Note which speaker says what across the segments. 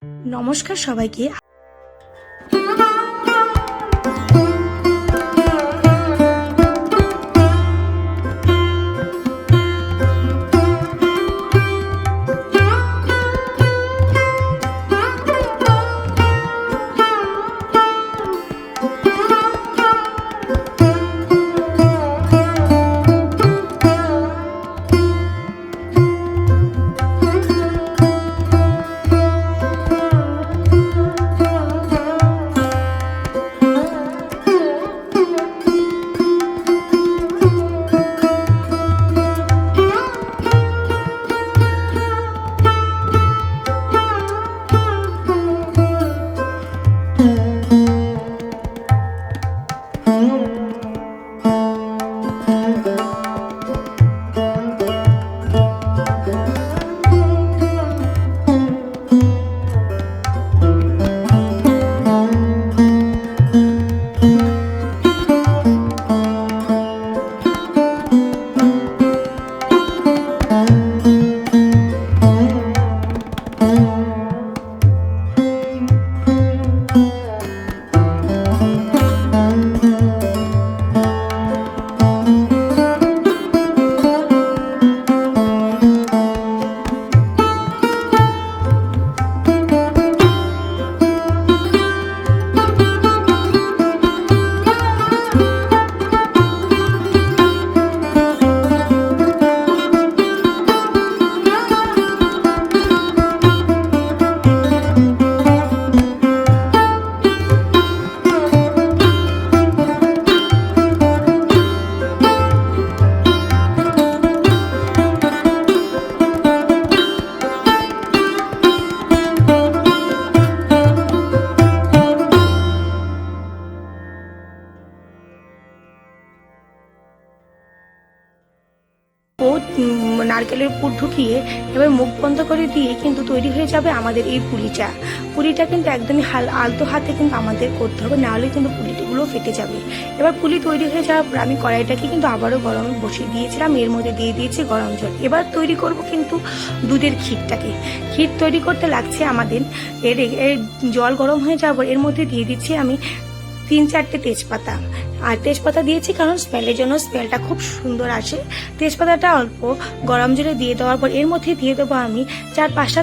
Speaker 1: নমস্কার সবাইকে। নারকেলের পুর ঢুকিয়ে এবার মুখ বন্ধ করে দিয়ে কিন্তু তৈরি হয়ে যাবে আমাদের এই পুলিটা। পুলিটা কিন্তু একদমই আলতো হাতে কিন্তু আমাদের করতে হবে, নাহলে কিন্তু পুলিগুলো ফেটে যাবে। এবার পুলি তৈরি হয়ে যাওয়ার পর আমি কড়াইটাকে কিন্তু আবারও গরমে বসিয়ে দিয়েছিলাম, এর মধ্যে দিয়ে দিয়েছি গরম জল। এবার তৈরি করব কিন্তু দুধের ক্ষীরটাকে। ক্ষীর তৈরি করতে লাগছে আমাদের এর জল গরম হয়ে যাওয়ার পর এর মধ্যে দিয়ে দিচ্ছি আমি 3-4টে তেজপাতা। আর তেজপাতা দিয়েছি কারণ স্মেলের জন্য, স্মেলটা খুব সুন্দর আসে। তেজপাতাটা অল্প গরম জলে দিয়ে দেওয়ার পর এর মধ্যে দিয়ে দেবো আমি 4-5টা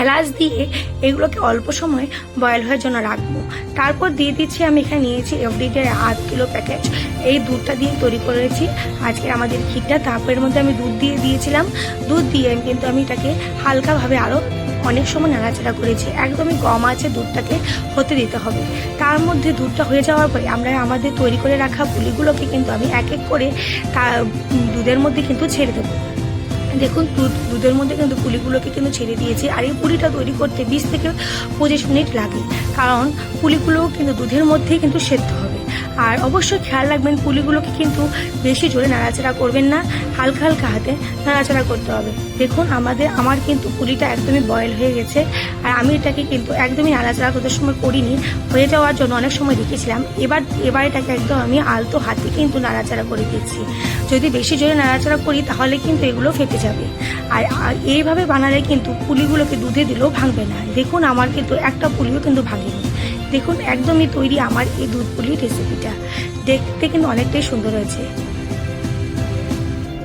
Speaker 1: এলাচ দিয়ে এগুলোকে অল্প সময় বয়েল হওয়ার জন্য রাখবো। তারপর দিয়ে দিচ্ছি আমি এখানে নিয়েছি এফডিডের 8 কিলো প্যাকেট, এই দুধটা দিয়ে তৈরি করেছি আজকে আমাদের ক্ষীরটা। তারপর এর মধ্যে আমি দুধ দিয়ে দিয়েছিলাম। দুধ দিয়ে কিন্তু আমি এটাকে হালকাভাবে আরও অনেক সময় নাড়াচাড়া করেছি। একদমই কম আছে দুধটাকে হতে দিতে হবে। তার মধ্যে দুধটা হয়ে যাওয়ার পরে আমরা আমাদের তৈরি করে রাখা পুলিগুলোকে কিন্তু আমি এক এক করে দুধের মধ্যে কিন্তু ছেড়ে দেবো। দেখুন দুধের মধ্যে কিন্তু পুলিগুলোকে কিন্তু ছেড়ে দিয়েছি। আর এই পুলিটা তৈরি করতে 20-25 মিনিট লাগে, কারণ পুলিগুলোও কিন্তু দুধের মধ্যেই কিন্তু সেদ্ধ হবে। আর অবশ্যই খেয়াল রাখবেন পুলিগুলোকে কিন্তু বেশি জোরে নাড়াচাড়া করবেন না, হালকা হালকা হাতে নাড়াচাড়া করতে হবে। দেখুন আমার কিন্তু পুলিটা একদমই বয়েল হয়ে গেছে। আর আমি এটাকে কিন্তু একদমই নাড়াচাড়া করতে সময় করিনি, হয়ে যাওয়ার জন্য অনেক সময় রেখেছিলাম। এবার এটাকে একদম আমি আলতো হাতে কিন্তু নাড়াচাড়া করে দিচ্ছি। যদি বেশি জোরে নাড়াচাড়া করি তাহলে কিন্তু এগুলো ফেটে যাবে। আর এইভাবে বানালে কিন্তু পুলিগুলোকে দুধে দিলেও ভাঙবে না। দেখুন আমার কিন্তু একটা পুলিও কিন্তু ভাঙেনি। দেখুন একদমই তৈরি আমার এই দুধ পুলির রেসিপিটা। দেখতে কিন্তু অনেকটাই সুন্দর হয়েছে।